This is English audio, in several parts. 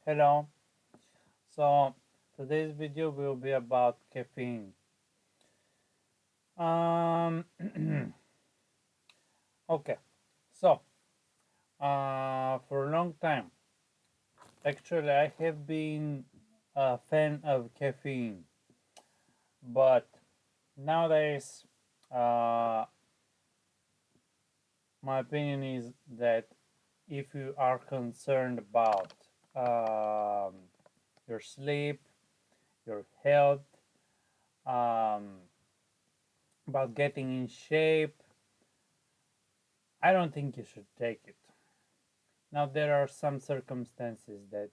Hello. So today's video will be about caffeine. Um, okay. So for a long time, actually, I have been a fan of caffeine, but nowadays, uh, my opinion is that if you are concerned about um, your sleep, your health, um, about getting in shape, I don't think you should take it. Now, there are some circumstances that,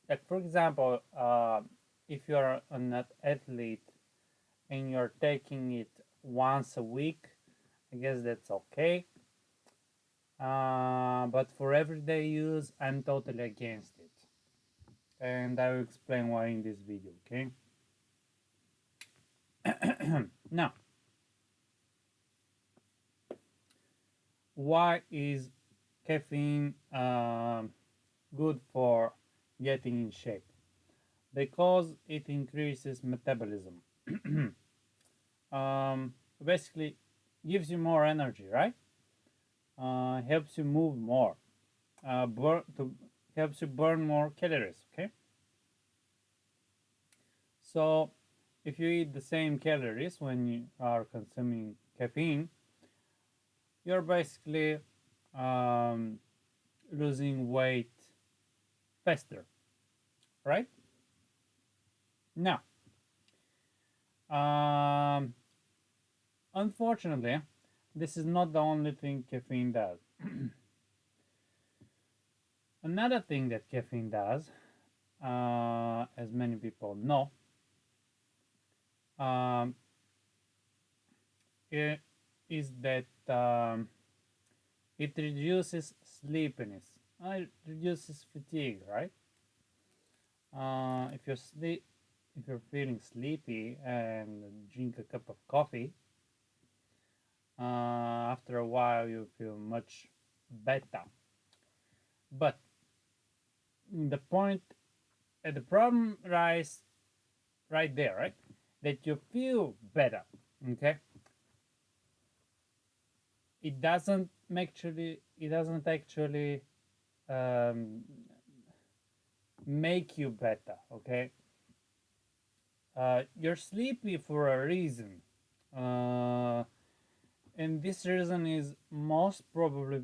like for example, if you're an athlete and you're taking it once a week, I guess that's okay. But for everyday use, I'm totally against it. And I will explain why in this video, okay? Now, why is caffeine good for getting in shape? Because it increases metabolism. Basically, gives you more energy, right? Helps you move more, helps you burn more calories. Okay, so if you eat the same calories when you are consuming caffeine, you're basically um, losing weight faster, right? Now, um, unfortunately, this is not the only thing caffeine does. Another thing that caffeine does, as many people know, um, is that it reduces sleepiness. It reduces fatigue, right? If you're feeling sleepy and drink a cup of coffee, after a while you feel much better. But the point, the problem lies right there, right? That you feel better. Okay, it doesn't actually um, make you better. Okay, you're sleepy for a reason, uh, and this reason is most probably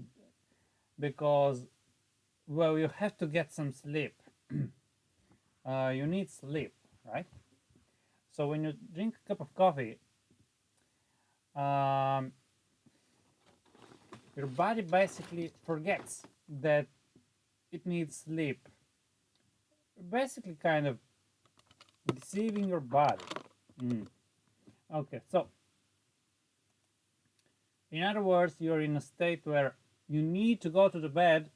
because, well, you have to get some sleep. You need sleep, right? So when you drink a cup of coffee, um, your body basically forgets that it needs sleep. Basically, kind of deceiving your body. Mm. Okay, so in other words, you're in a state where you need to go to the bed,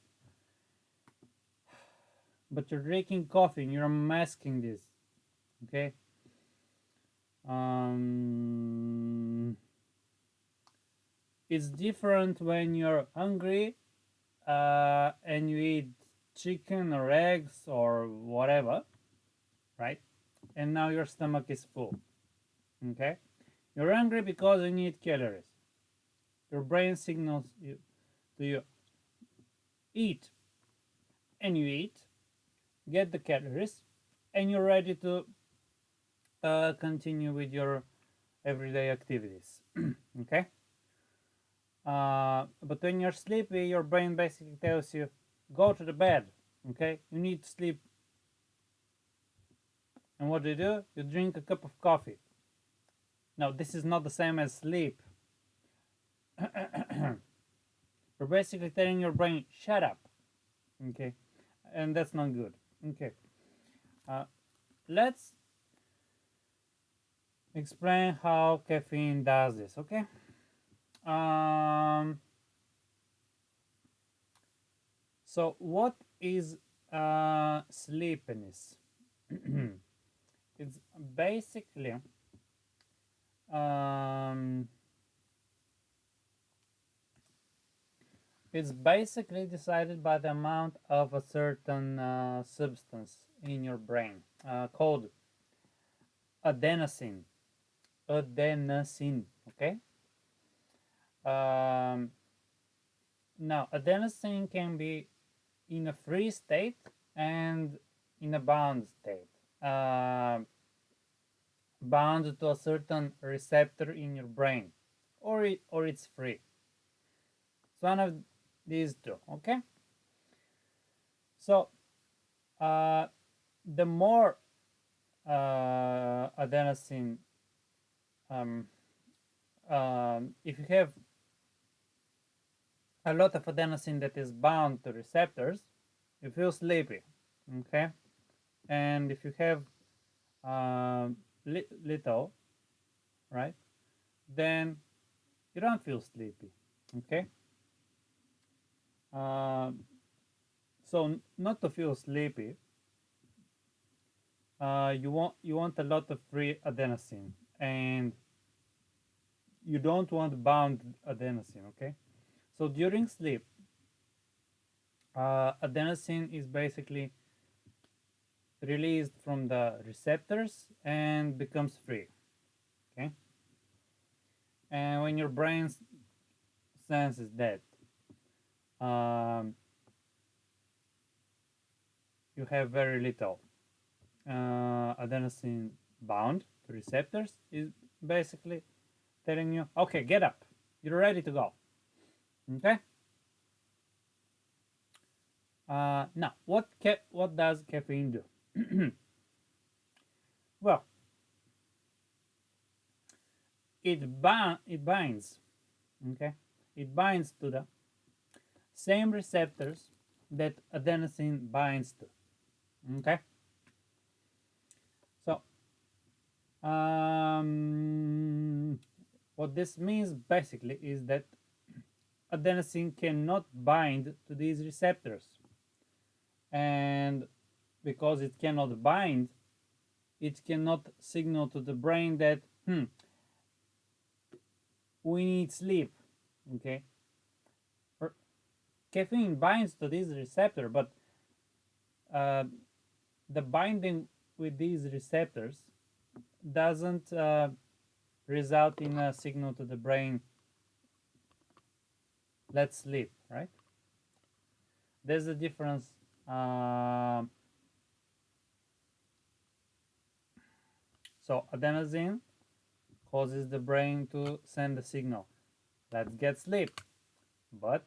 but you're drinking coffee and you're masking this. Okay. Um, it's different when you're hungry and you eat chicken or eggs or whatever, right? And now your stomach is full. Okay. You're hungry because you need calories. Your brain signals you to you eat, and you eat, get the calories, and you're ready to continue with your everyday activities. Okay. But when you're sleepy, your brain basically tells you, go to the bed. Okay, you need to sleep. And what do? You drink a cup of coffee. Now, this is not the same as sleep. You're basically telling your brain, shut up. Okay, and that's not good. Okay, uh, let's explain how caffeine does this. Okay, um, so what is sleepiness? It's basically um, It's basically decided by the amount of a certain substance in your brain called adenosine. Adenosine, okay? Um, Now, adenosine can be in a free state and in a bound state. Bound to a certain receptor in your brain, or it's free. It's one of these two, okay? So, uh, the more adenosine, um, if you have a lot of adenosine that is bound to receptors, you feel sleepy, okay? And if you have little, right, then you don't feel sleepy, okay? Uh, so not to feel sleepy, you want a lot of free adenosine, and you don't want bound adenosine, okay? So during sleep, adenosine is basically released from the receptors and becomes free, okay? And when your brain senses that, um, you have very little adenosine bound to receptors, is basically telling you, okay, get up, you're ready to go, okay? Now, what does caffeine do? Well, it binds, okay? It binds to the same receptors that adenosine binds to, okay? So, what this means basically is that adenosine cannot bind to these receptors, and because it cannot bind, it cannot signal to the brain that we need sleep, okay? Caffeine binds to this receptor, but uh, the binding with these receptors doesn't result in a signal to the brain, let's sleep, right? There's a difference. So adenosine causes the brain to send a signal, let's get sleep, but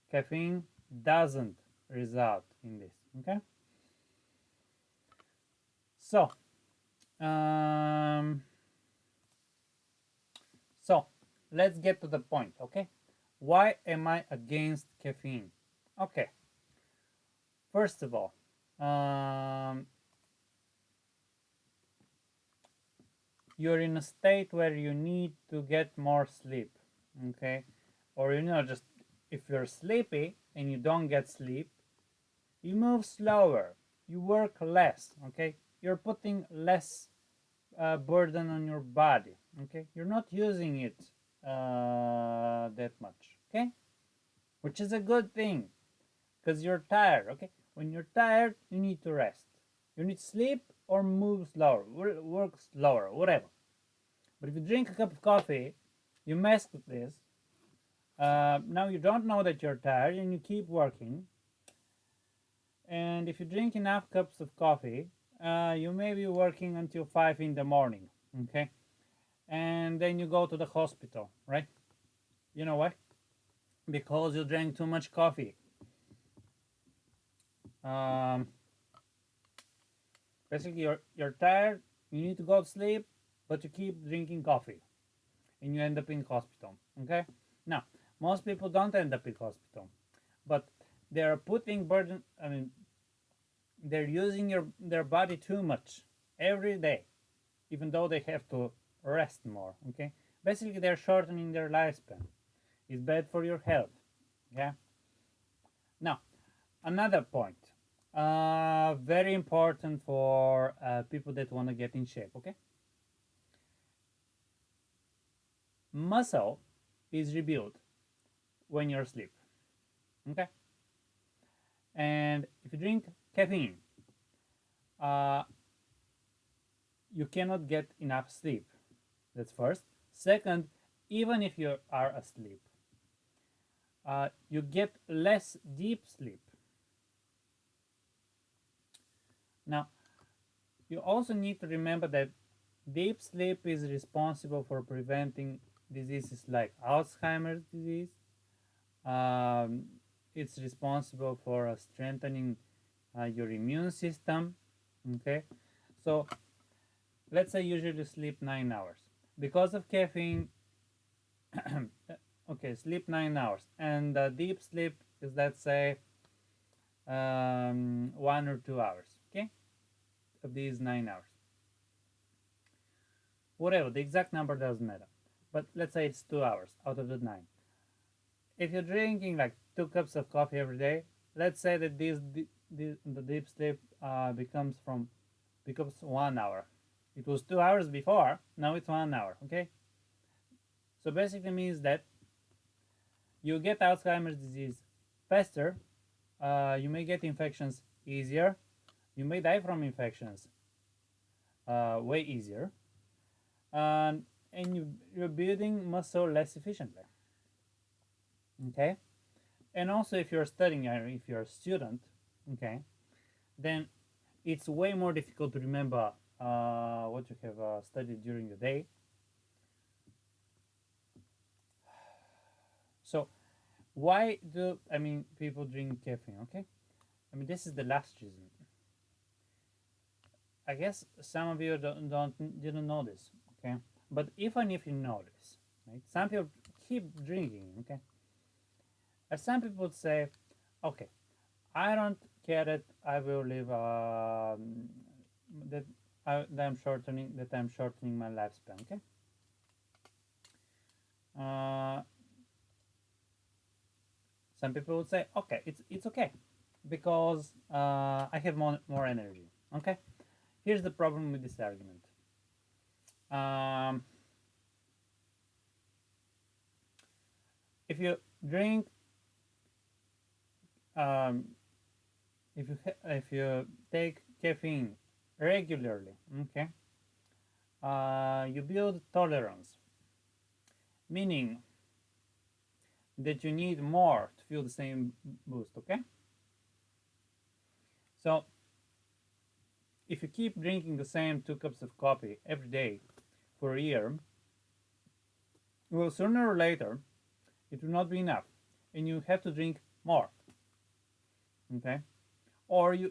caffeine doesn't result in this, okay? So um, so let's get to the point, okay? Why am I against caffeine? Okay, first of all, um, you're in a state where you need to get more sleep, okay? Or just if you're sleepy and you don't get sleep, you move slower, you work less, okay? You're putting less burden on your body, okay? You're not using it that much, okay? Which is a good thing because you're tired, okay? When you're tired, you need to rest. You need sleep or move slower, work slower, whatever. But if you drink a cup of coffee, you mess with this. Now you don't know that you're tired and you keep working. And if you drink enough cups of coffee, you may be working until 5 in the morning, okay? And then you go to the hospital, right? You know why? Because you drank too much coffee. Um, Basically, you're tired, you need to go to sleep, but you keep drinking coffee, and you end up in hospital. Okay. Now, most people don't end up in hospital, but they are putting burden. I mean, they're using their body too much every day, even though they have to rest more. Okay. Basically, they're shortening their lifespan. It's bad for your health. Yeah. Now, another point. Very important for people that want to get in shape. Okay. Muscle is rebuilt when you're asleep. Okay, and if you drink caffeine, uh, you cannot get enough sleep. That's first. Second, even if you are asleep, you get less deep sleep. Now, you also need to remember that deep sleep is responsible for preventing diseases like Alzheimer's disease. Um, it's responsible for strengthening your immune system. Okay, so let's say you usually sleep 9 hours. Because of caffeine, okay, sleep 9 hours, and deep sleep is, let's say, 1 or 2 hours. Okay, of these 9 hours, whatever the exact number doesn't matter. But let's say it's 2 hours out of the nine. If you're drinking like 2 cups of coffee every day, let's say that the deep sleep becomes 1 hour. It was 2 hours before, now it's 1 hour. Okay, so basically means that you get Alzheimer's disease faster. You may get infections easier. You may die from infections way easier, and you're building muscle less efficiently. Okay, and also if you're studying or if you're a student, okay, then it's way more difficult to remember what you have studied during the day. So why do people drink caffeine? Okay, this is the last reason. I guess some of you didn't know this. Okay, but even if you know this, right, some people keep drinking. Okay, and some people would say, okay, I don't care that I will live that that I'm shortening my lifespan. Okay, uh, some people would say, okay, it's okay because I have more energy. Okay, here's the problem with this argument. Um, if you drink, um, if you take caffeine regularly, okay, you build tolerance, meaning that you need more to feel the same boost. Okay, so if you keep drinking the same 2 cups of coffee every day for a year, well, sooner or later it will not be enough, and you have to drink more. Okay, or you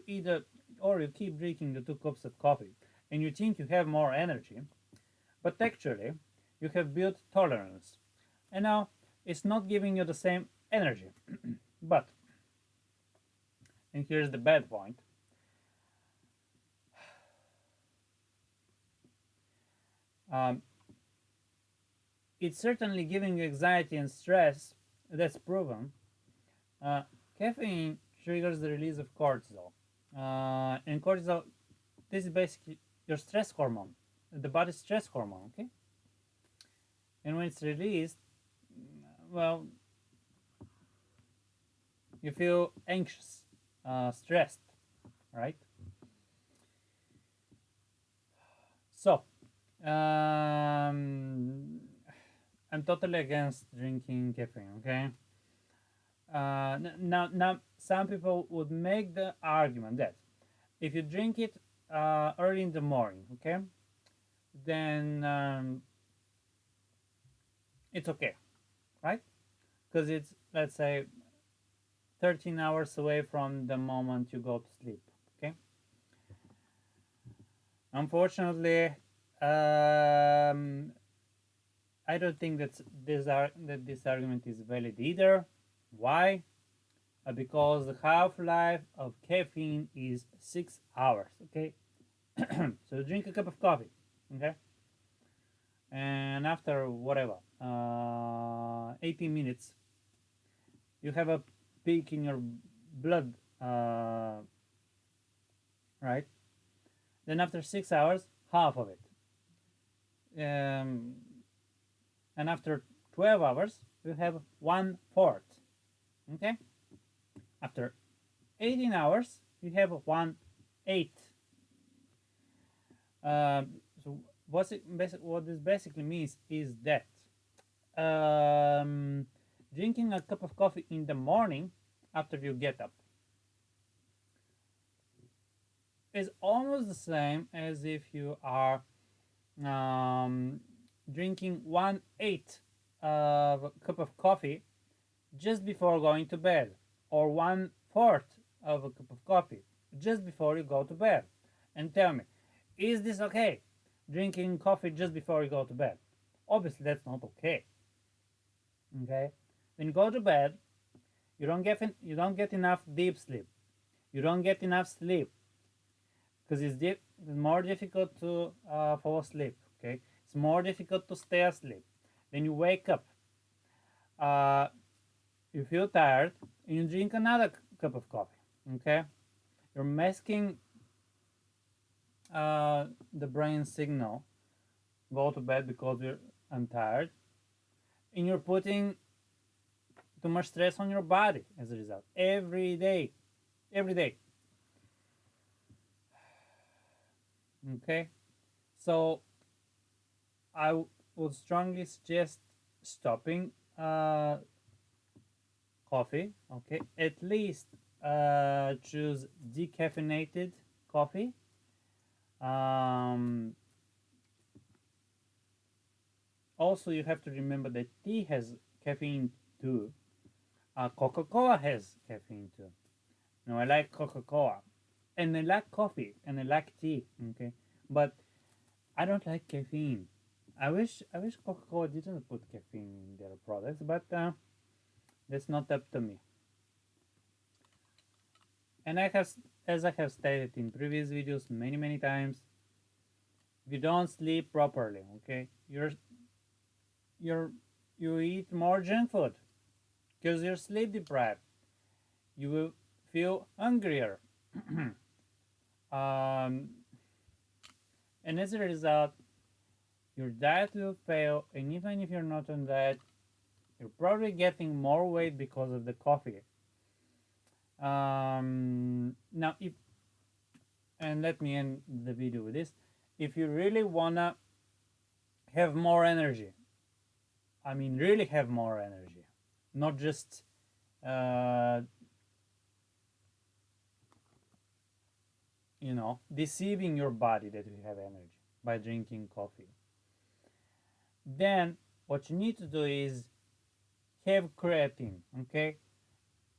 keep drinking the 2 cups of coffee, and you think you have more energy, but actually you have built tolerance, and now it's not giving you the same energy. But, and here's the bad point, um, it's certainly giving you anxiety and stress. That's proven. uh, Caffeine triggers the release of cortisol, and cortisol, this is basically your stress hormone, the body's stress hormone. Okay, and when it's released, well, you feel anxious, stressed, right? So, I'm totally against drinking caffeine. Okay. Now, some people would make the argument that if you drink it early in the morning, okay, then it's okay, right? Because it's, let's say, 13 hours away from the moment you go to sleep. Okay. Unfortunately, um, I don't think that this argument is valid either. Why? Because the half life of caffeine is 6 hours. Okay, so drink a cup of coffee. Okay, and after whatever 18 minutes, you have a peak in your blood, right? Then after 6 hours, half of it, um, and after 12 hours, you have 1/4. Okay, After 18 hours, you have 1/8. So what this basically means is that um, drinking a cup of coffee in the morning after you get up is almost the same as if you are um, drinking 1/8 of a cup of coffee just before going to bed, or 1/4 of a cup of coffee just before you go to bed. And tell me, is this okay? Drinking coffee just before you go to bed? Obviously, that's not okay. Okay, when you go to bed, you don't get enough deep sleep. You don't get enough sleep because it's more difficult to fall asleep. Okay, it's more difficult to stay asleep. Then you wake up, uh, you feel tired, and you drink another cup of coffee. Okay, you're masking the brain signal, go to bed because I'm tired, and you're putting too much stress on your body as a result. Every day, every day. Okay, so I would strongly suggest stopping coffee. Okay, at least choose decaffeinated coffee. Um, Also, you have to remember that tea has caffeine too. Coca-Cola has caffeine too. No, I like Coca-Cola, and I like coffee, and I like tea. Okay, but I don't like caffeine. I wish Coca-Cola didn't put caffeine in their products, but that's not up to me. And as I have stated in previous videos many times, if you don't sleep properly, okay, you're you eat more junk food because you're sleep deprived. You will feel hungrier, um, and as a result, your diet will fail. And even if you're not on diet, you're probably getting more weight because of the coffee. Now, if and let me end the video with this: if you really wanna have more energy, I mean, really have more energy, not just uh, deceiving your body that you have energy by drinking coffee. Then what you need to do is have creatine. Okay,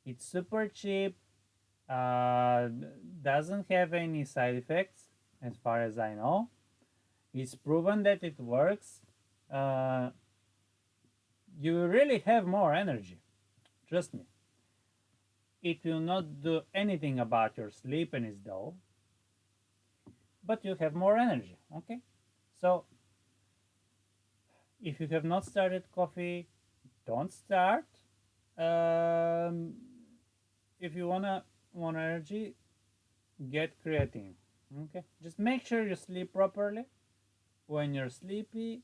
it's super cheap, uh, doesn't have any side effects as far as I know. It's proven that it works. uh, you really have more energy, trust me. It will not do anything about your sleepiness though, but you have more energy. Okay, so if you have not started coffee, don't start. um, if you wanna want energy, get creatine. Okay, just make sure you sleep properly. When you're sleepy,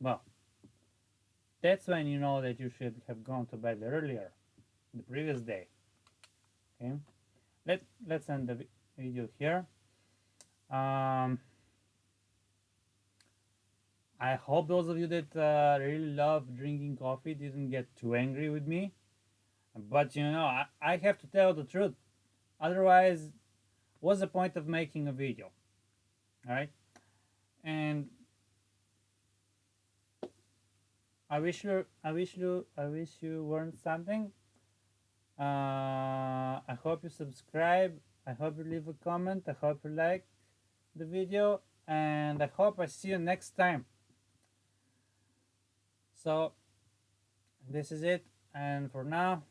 well, that's when you know that you should have gone to bed earlier the previous day. Okay, let's end the video here. um, I hope those of you that really love drinking coffee didn't get too angry with me, but I have to tell the truth. Otherwise, what's the point of making a video? All right, and I wish you learned something. I hope you subscribe. I hope you leave a comment. I hope you like the video, and I hope I see you next time. So this is it, and for now,